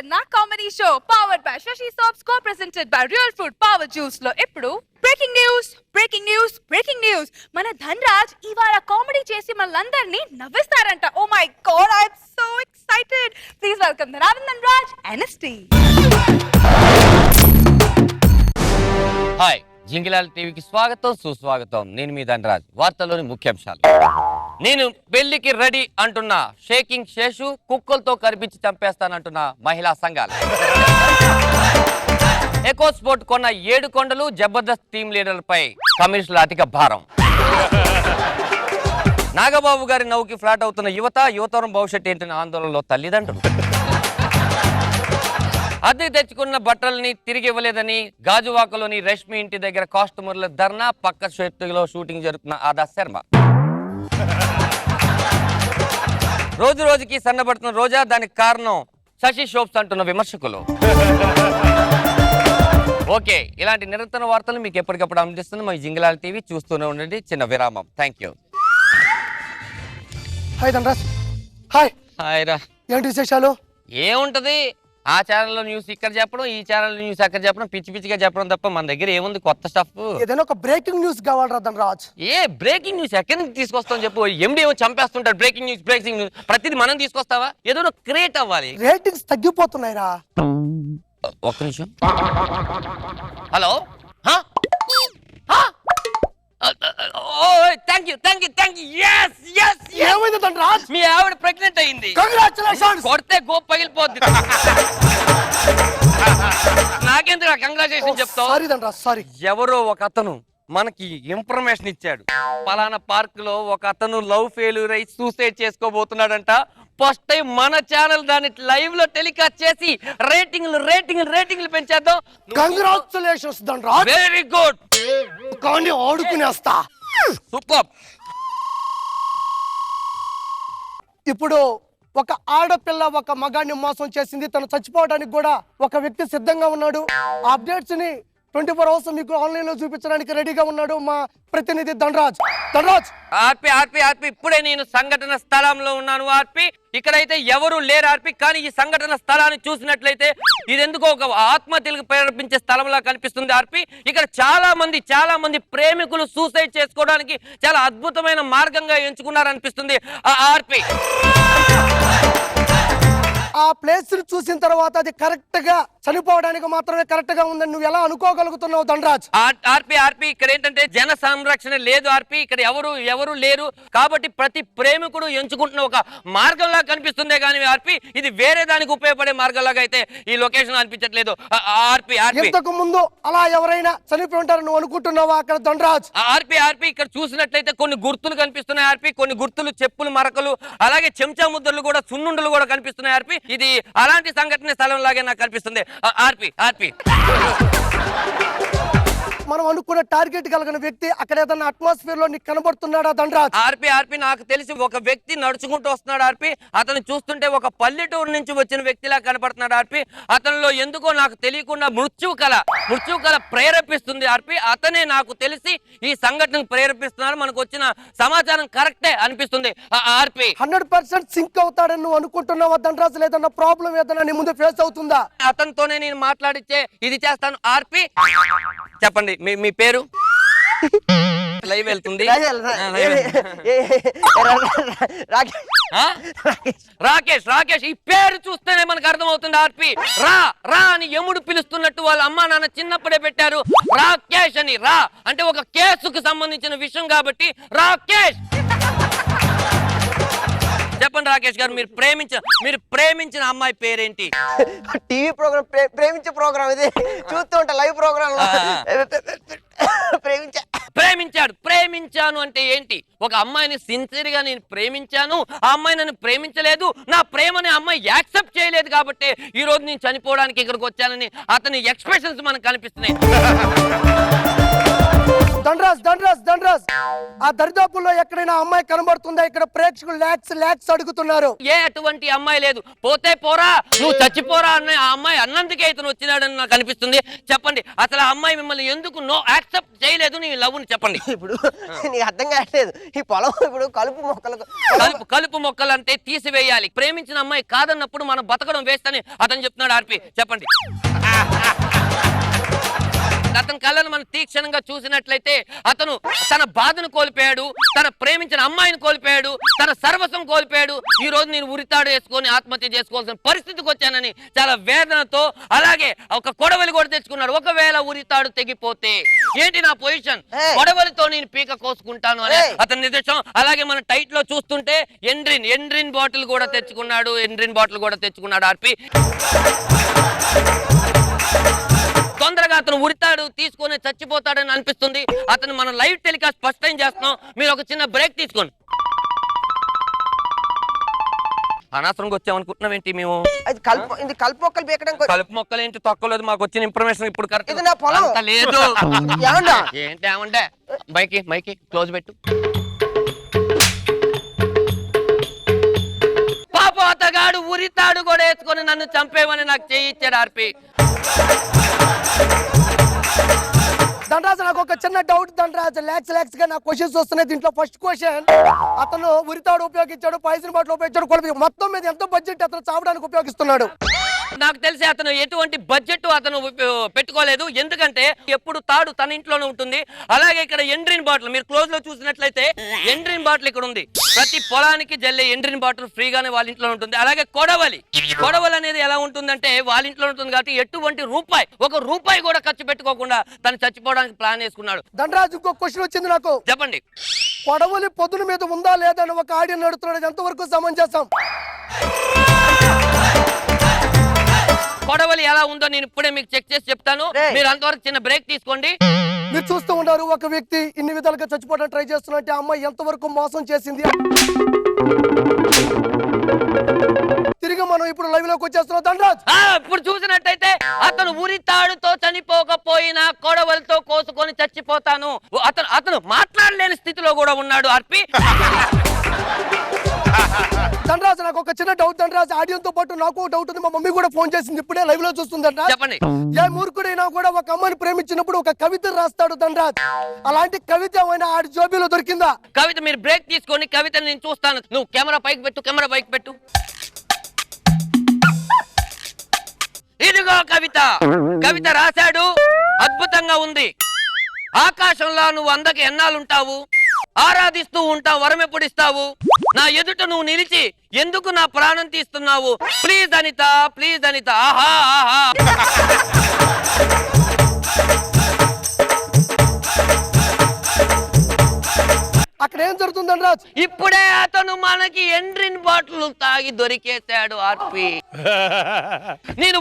Karna comedy show powered by Shashi Soaps co-presented by Real Food Power Juice లో ఇప్పుడు breaking news మన ధన్రాజ్ ఇవాళ comedy చేసి మనలందరినీ నవ్విస్తారంట. Oh my God I am so excited. Please welcome Dhanraj NST. Hi, Jingilal టీవీకి స్వాగతం సుస్వాగతం. నేను మీ ధనరాజ్. వార్తల్లోని ముఖ్యాంశాలు. నేను పెళ్లికి రెడీ అంటున్న షేకింగ్ శేషు, కుక్కలతో కరిపించి చంపేస్తానంటున్న మహిళా సంఘాలు. ఎకో స్పోర్ట్ కొన్న 7 కొండలు, జబర్దస్త్ టీమ్ లీడర్లపై కమ్యూనిస్టుల అధిక భారం. నాగబాబు గారి నవ్వుకి ఫ్లాట్ అవుతున్న యువతరం భవిష్యత్తు ఏంటనే ఆందోళనలో తల్లిదండ్రులు. అద్దెకి తెచ్చుకున్న బట్టలని తిరిగి ఇవ్వలేదని గాజువాకలోని రష్మి ఇంటి దగ్గర కాస్ట్యూమర్ల ధర్నా, పక్క షెట్టులో షూటింగ్ జరుగుతున్న ఆదా శర్మ. రోజు రోజుకి సన్నబడుతున్న రోజా, దానికి కారణం శశి షోప్స్ అంటున్న విమర్శకులు. ఓకే, ఇలాంటి నిరంతర వార్తలు మీకు ఎప్పటికప్పుడు అందిస్తుంది మా జింగిలాల్ టీవీ. చూస్తూనే ఉండండి. చిన్న విరామం. Thank you. Hi Dhanraj. Hi. Hi రా. ఏంటి విశేషాలు? ఏముంటది, ఆ ఛానల్లో న్యూస్ ఇక్కడ చెప్పడం, ఈ ఛానల్ న్యూస్ అక్కడ చెప్పడం, పిచ్చి పిచ్చిగా చెప్పడం తప్ప మన దగ్గర ఏముంది కొత్త స్టఫ్? ఏదైనా ఒక బ్రేకింగ్ న్యూస్ కావాలరా ధనరాజ్. ఏ బ్రేకింగ్ న్యూస్ ఎక్కడి నుంచి తీసుకొస్తాం చెప్పు? ఎండి ఏమో చంపేస్తుంటాడు. బ్రేకింగ్ న్యూస్ ప్రతిదీ మనం తీసుకొస్తావా? ఏదో క్రియేట్ అవ్వాలి. రేటింగ్స్ తగ్గిపోతున్నాయిరా. ఒక్క నిమిషం. హలో. ఏమైంది ధనరాజ్? మీ ఆవిడ ప్రెగ్నెంట్ అయింది. కంగ్రాచులేషన్స్. కొడితే గోప్ పగిలిపోద్ది. నాకెందుకు కంగ్రాచులేషన్ చెప్తావు? Sorry Dhanraj, sorry. ఎవరో ఒక అతను మనకి ఇన్ఫర్మేషన్ ఇచ్చాడు. పలానా పార్క్ లో ఒక అతను లవ్ ఫెయిల్యూర్ అయి సూసైడ్ చేసుకోబోతున్నాడంట. ఫస్ట్ టైం మన ఛానల్ దాన్ని లైవ్ లో టెలికాస్ట్ చేసి రేటింగ్లు పెంచేద్దాం. కంగ్రాచులేషన్స్ ధనరాజ్. Very good. కానీ ఆడుకునేస్తా. సూపర్. ఇప్పుడు ఒక ఆడపిల్ల ఒక మగాన్ని మోసం చేసింది. తను చచ్చిపోవడానికి కూడా ఒక వ్యక్తి సిద్ధంగా ఉన్నాడు. అప్డేట్స్ ని 24 అవర్స్ మీకు ఆన్లైన్ లో చూపించడానికి రెడీగా ఉన్నాడు మా ప్రతినిధి ధనరాజ్. ఆర్పి ఇప్పుడే నేను సంఘటన స్థలంలో ఉన్నాను ఆర్పి. ఇక్కడైతే ఎవరు లేరు ఆర్పి. కానీ ఈ సంఘటన స్థలాన్ని చూసినట్లయితే ఇది ఎందుకో ఒక ఆత్మహత్యలకు ప్రేరేపించే స్థలంలా కనిపిస్తుంది ఆర్పి. ఇక్కడ చాలా మంది ప్రేమికులు సూసైడ్ చేసుకోవడానికి చాలా అద్భుతమైన మార్గంగా ఎంచుకున్నారనిపిస్తుంది ఆర్పి. ఆ ప్లేస్ ని చూసిన తర్వాత అది కరెక్ట్ గా చనిపోవడానికి మాత్రమే కరెక్ట్ గా ఉందని నువ్వు ఎలా అనుకోగలుగుతున్నావు ధనరాజ్? ఆర్పి ఇక్కడ ఏంటంటే జన సంరక్షణ లేదు ఆర్పి. ఇక్కడ ఎవరు లేరు కాబట్టి ప్రతి ప్రేమికుడు ఎంచుకుంటున్న ఒక మార్గంలా కనిపిస్తుందే కానీ ఆర్పి ఇది వేరే దానికి ఉపయోగపడే మార్గంలాగా అయితే ఈ లొకేషన్ అనిపించట్లేదు ఆర్పి. ఇంతకు ముందు అలా ఎవరైనా చనిపోయి ఉంటారు నువ్వు అనుకుంటున్నావా అక్కడ ధనరాజ్? ఆర్పి ఇక్కడ చూసినట్లయితే కొన్ని గుర్తులు కనిపిస్తున్నాయి ఆర్పి. కొన్ని గుర్తులు, చెప్పులు, మరకలు, అలాగే చెంచా ముద్దలు కూడా, సున్నుండలు కూడా కనిపిస్తున్నాయి ఆర్పి. ఇది అలాంటి సంఘటన స్థలం లాగే నాకు కనిపిస్తుంది ఆర్పి. మనం అనుకున్న టార్గెట్ కలిగిన వ్యక్తి అక్కడ ఏదైనా అట్మాస్ఫియర్ లో నీకు కనబడుతున్నాడా ధనరాజ్? ఆర్పి నాకు తెలిసి ఒక వ్యక్తి నడుచుకుంటూ వస్తున్నాడు ఆర్పి. అతను చూస్తుంటే ఒక పల్లెటూరు నుంచి వచ్చిన వ్యక్తిలా కనపడుతున్నాడు ఆర్పి. అతనిలో ఎందుకో నాకు తెలియకుండా మృత్యు కళ ప్రేరేపిస్తుంది ఆర్పి. అతనే నాకు తెలిసి ఈ సంఘటనకు ప్రేరేపిస్తున్నారు. మనకు వచ్చిన సమాచారం కరెక్టే అనిపిస్తుంది ఆర్పి. 100% సింక్ అవుతాడని నువ్వు అనుకుంటున్నావా ధనరాజ్? లేదన్నా ప్రాబ్లం ఏదైనా నీ ముందు ఫేస్ అవుతుందా? అతనితోనే నేను మాట్లాడిచ్చే ఇది చేస్తాను ఆర్పి. చెప్పండి మీ పేరు. లైవ్ వెళ్తుంది. రాకేష్ ఈ పేరు చూస్తేనే మనకు అర్థమవుతుంది ఆర్పి. రా అని యముడు పిలుస్తున్నట్టు వాళ్ళ అమ్మా నాన్న చిన్నప్పుడే పెట్టారు రాకేష్ అని. రా అంటే ఒక కేసుకు సంబంధించిన విషయం కాబట్టి రాకేష్. చెప్పండి రాకేష్ గారు, మీరు ప్రేమించిన అమ్మాయి పేరేంటి? టీవీ ప్రోగ్రామ్ ప్రేమించే ప్రోగ్రామ్ ఇది చూస్తూ ఉంటా. లైవ్ ప్రోగ్రామ్ ప్రేమించాను అంటే ఏంటి? ఒక అమ్మాయిని సిన్సియర్ గా నేను ప్రేమించాను, ఆ అమ్మాయి నన్ను ప్రేమించలేదు, నా ప్రేమని అమ్మాయి యాక్సెప్ట్ చేయలేదు కాబట్టి ఈ రోజు నేను చనిపోవడానికి ఇక్కడికి వచ్చానని అతని ఎక్స్ప్రెషన్స్ మనకు కనిపిస్తున్నాయి. దండ్రాజ్ ఆ దరిదాపుల్లో ఎక్కడైనా అమ్మాయి కనబడుతుందా? ఇక్కడ ప్రేక్షకులు లాక్స్ అడుగుతున్నారు. ఏ అటువంటి అమ్మాయి లేదు. పోతే పోరా, నువ్వు చచ్చిపోరా అన్న ఆ అమ్మాయి అన్నందుకే ఇతను వచ్చినాడని నాకు అనిపిస్తుంది. చెప్పండి, అసలు ఆ అమ్మాయి మిమ్మల్ని ఎందుకు యాక్సెప్ట్ చేయలేదు? నీ లవ్ ని చెప్పండి. ఇప్పుడు నీకు అర్థం కావట్లేదు. ఈ పొలం ఇప్పుడు కలుపు మొక్కలు అంటే తీసివేయాలి. ప్రేమించిన అమ్మాయి కాదన్నప్పుడు మనం బతకడం వేస్ట్ అని అతను చెప్తున్నాడు. ఆర్పి చెప్పండి. అతని కళ్ళను మనం తీక్షణంగా చూసినట్లయితే అతను తన బాధను కోల్పోయాడు, తన ప్రేమించిన అమ్మాయిని కోల్పోయాడు, తన సర్వస్వం కోల్పోయాడు. ఈ రోజు నేను ఉరితాడు వేసుకొని ఆత్మహత్య చేసుకోవాల్సిన పరిస్థితికి వచ్చానని చాలా వేదనతో, అలాగే ఒక కొడవలి కూడా తెచ్చుకున్నాడు. ఒకవేళ ఉరితాడు తెగిపోతే ఏంటి నా పొజిషన్? కొడవలితో నేను పీక కోసుకుంటాను అనే అతని నిర్దేశం. అలాగే మన టైట్ లో చూస్తుంటే ఎండ్రిన్ బాటిల్ కూడా తెచ్చుకున్నాడు. ఆర్పి తొందరగా అతను ఉరితాడు తీసుకొని చచ్చిపోతాడని అనిపిస్తుంది. అతను మనం లైవ్ టెలికాస్ట్ ఫస్ట్ టైం చేస్తున్నాం. మీరు ఒక చిన్న బ్రేక్ తీసుకోండి. అనవసరంగా వచ్చామనుకుంటున్నాం ఏంటి మేము? కలుపు మొక్కలు పీకడం. కలుపు మొక్కలు ఏంటి తొక్కలేదు. మాకు వచ్చిన ఇన్ఫర్మేషన్ ఇప్పుడు కరెక్ట్ ఇది నా పొలం. అంత లేదు. ఏంటి ఏమంటే మైకి క్లోజ్ పెట్టు. పాప అతగాడు ఉరితాడు కూడా వేసుకొని నన్ను చంపేమని నాకు చేయించాడు. ఆర్పి దండరాజు, నాకు ఒక చిన్న డౌట్ దండరాజు. లాక్స్ గా నాకు క్వశ్చన్స్ వస్తున్నాయి. దీంట్లో ఫస్ట్ క్వశ్చన్, అతను ఉరితాడు ఉపయోగించాడు, పాయిజన్ బాటిల్ ఉపయోగించాడు, మొత్తం మీద ఎంత బడ్జెట్ అతను చావడానికి ఉపయోగిస్తున్నాడు? నాకు తెలిసి అతను ఎటువంటి బడ్జెట్ అతను పెట్టుకోలేదు. ఎందుకంటే ఎప్పుడు తాడు తన ఇంట్లోనే ఉంటుంది. అలాగే ఇక్కడ ఎండ్రిన్ బాటిల్ మీరు క్లోజ్ లో చూసినట్లయితే ఎండ్రిన్ బాటిల్ ఇక్కడ ఉంది. ప్రతి పొలానికి జల్లే ఎండ్రిన్ బాటిల్ ఫ్రీగానే వాళ్ళ ఇంట్లో ఉంటుంది. అలాగే కొడవలి అనేది ఎలా ఉంటుందంటే వాళ్ళ ఇంట్లో ఉంటుంది కాబట్టి ఎటువంటి రూపాయి కూడా ఖర్చు పెట్టుకోకుండా తను చచ్చిపోవడానికి ప్లాన్ వేసుకున్నాడు. దండరాజు, ఇంకో క్వశ్చన్ వచ్చింది నాకు. చెప్పండి. కొడవలి పొద్దున మీద ఉందా లేదా అని ఒక ఆడియో నడుతున్నాడు. ఎంతవరకు సమంజసం? కొడవలి ఎలా ఉందో నేను ఇప్పుడే మీకు చెక్ చేసి చెప్తాను. మీరు అంతవరకు చిన్న బ్రేక్ తీసుకోండి. మీరు చూస్తూ ఉన్నారు, ఒక వ్యక్తి ఇన్ని విధాలుగా చచ్చిపోవడానికి ట్రై చేస్తున్నట్టు అమ్మాయి ఎంతవరకు మోసం చేసింది. తిరిగి మనం ఇప్పుడు లైవ్ లోకి వచ్చేస్తున్నాం. దండరాజ్, ఇప్పుడు చూసినట్టయితే అతను ఉరితాడుతో చనిపోకపోయినా కొడవలితో కోసుకొని చచ్చిపోతాను. అతను మాట్లాడలేని స్థితిలో కూడా ఉన్నాడు. ఆర్పి దండరాజు, నాకు ఒక చిన్న డౌట్ దండరాజు. ఆడియోతో పాటు నాకు డౌట్ ఉంది. మా మమ్మీ కూడా ఫోన్ చేసింది, ఇప్పుడే లైవ్ లో చూస్తుందంట. చెప్పండి. ఏ మూర్ఖుడైనా కూడా ఒక అమ్మాయిని ప్రేమించినప్పుడు ఒక కవిత రాస్తాడు దండరాజ్. అలాంటి కవిత ఏమైనా ఆడి జోబీలో దొరికిందా? కవిత మీరు బ్రేక్ తీసుకోండి. కవిత నేను చూస్తాను. నువ్వు కెమెరా పైకి పెట్టు. ఇదిగో కవిత రాశాడు. అద్భుతంగా ఉంది. ఆకాశంలో నువ్వు అందకి ఎన్నాళ్ళుంటావు, ఆరాధిస్తూ ఉంటావు, వరం ఎప్పుడు ఇస్తావు, నా ఎదుట నువ్వు నిలిచి ఎందుకు నా ప్రాణం తీస్తున్నావు, ప్లీజ్ అనిత. ఆహా ఆహా. అక్కడ ఏం జరుగుతుందండి రాజు? ఇప్పుడే అతను మనకి ఎండ్రిన్ బాటిల్ తాగి దొరికేశాడు. ఆర్పి నేను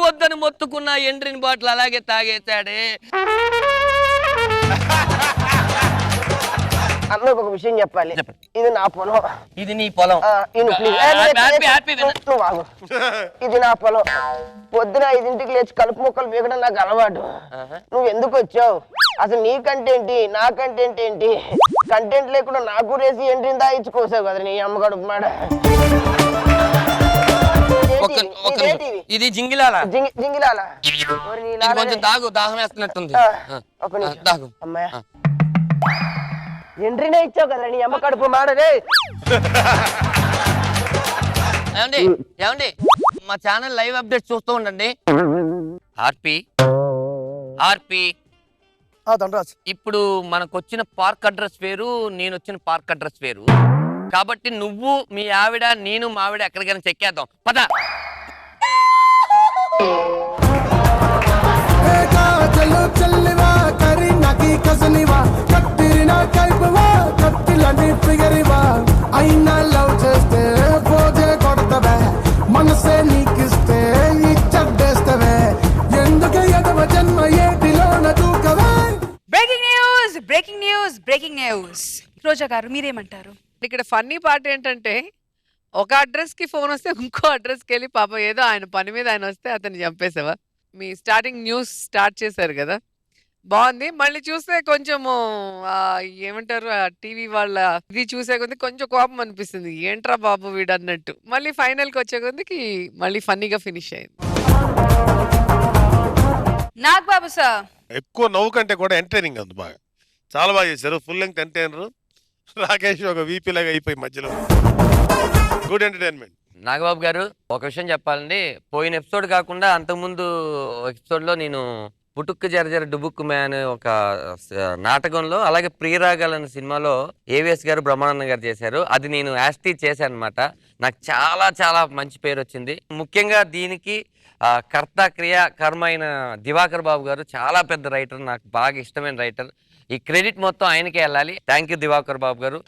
వద్దని మొత్తుకున్న ఎండ్రిన్ బాటిల్ అలాగే తాగేశాడే. అన్నకు ఒక విషయం చెప్పాలి. ఇది నా పొలం. ఇది నీ పొలం. ఇది నా పొలం. పొద్దున 5ంటికి లేచి కలుపు మొక్కలు పీకడం నాకు అలవాటు. నువ్వు ఎందుకు వచ్చావు? అసలు నీ కంటెంట్ నా కంటెంట్ ఏంటి? కంటెంట్ లేకుండా నాకు రేసి ఎంట్రీని దాయించుకోసావు కదా నీ అమ్మగాడు మాడ. ఇది జింగిలాల. కొంచెం దాహం వేస్తున్నట్టుంది. ఒక నిమిషం అమ్మాయ, ఎంట్రీనే ఇచ్చావు కదా నీ అమ్మ కడుపు మాడరే. ఏమండి మా ఛానల్ లైవ్ అప్డేట్స్ చూస్తూ ఉండండి. ఆర్పి ఇప్పుడు మనకు వచ్చిన పార్క్ అడ్రస్ వేరు, నేను వచ్చిన పార్క్ అడ్రస్ వేరు. కాబట్టి నువ్వు మీ ఆవిడ నేను మా ఆవిడ ఎక్కడికైనా చెక్కేద్దాం పద. మనసే నీకిస్తే ఇచ్చేస్తవే ఎందుకు ఎదవ జన్మ ఏటిలోన దూకవే. బ్రేకింగ్ న్యూస్ రోజా గారు మీరేమంటారు? ఇక్కడ ఫన్నీ పార్ట్ ఏంటంటే ఒక అడ్రస్ కి ఫోన్ వస్తే ఇంకో అడ్రస్ కి వెళ్ళి పాపం ఏదో ఆయన పని మీద ఆయన వస్తే అతన్ని చంపేసావా? మీ స్టార్టింగ్ న్యూస్ స్టార్ట్ చేశారు కదా, బాగుంది. మళ్ళీ చూస్తే కొంచెము ఏమంటారు టీవీ వాళ్ళ ఇది చూసే కొద్ది కొంచెం కోపం అనిపిస్తుంది. ఏంట్రా బాబు వీడన్నట్టు. మళ్ళీ ఫైనల్‌కి వచ్చే కొద్దికి మళ్ళీ ఫన్నీగా ఫినిష్ అయింది. నాగ్ బాబు సార్. ఎక్కువ నవ్వు కంటే కూడా ఎంటర్టైనింగ్ ఉంది బాగా. చాలా బాగా చేశారు. Full length entertainer. రాకేష్ ఒక వీపీ లాగా అయిపోయి మధ్యలో. Good entertainment. నాగబాబు గారు ఒక విషయం చెప్పాలండి. పోయిన ఎపిసోడ్ కాకుండా అంతకుముందు ఎపిసోడ్లో నేను పుటుక్కు జరజర డుబుక్కు మే అనే ఒక నాటకంలో, అలాగే ప్రియరాగాలు అనే సినిమాలో ఏవిఎస్ గారు బ్రహ్మానందం గారు చేశారు. అది నేను యాస్టీ చేశాను అనమాట. నాకు చాలా చాలా మంచి పేరు వచ్చింది. ముఖ్యంగా దీనికి కర్త క్రియ కర్మ అయిన దివాకర్ బాబు గారు చాలా పెద్ద రైటర్, నాకు బాగా ఇష్టమైన రైటర్. ఈ క్రెడిట్ మొత్తం ఆయనకే వెళ్ళాలి. థ్యాంక్ యూ దివాకర్ బాబు గారు.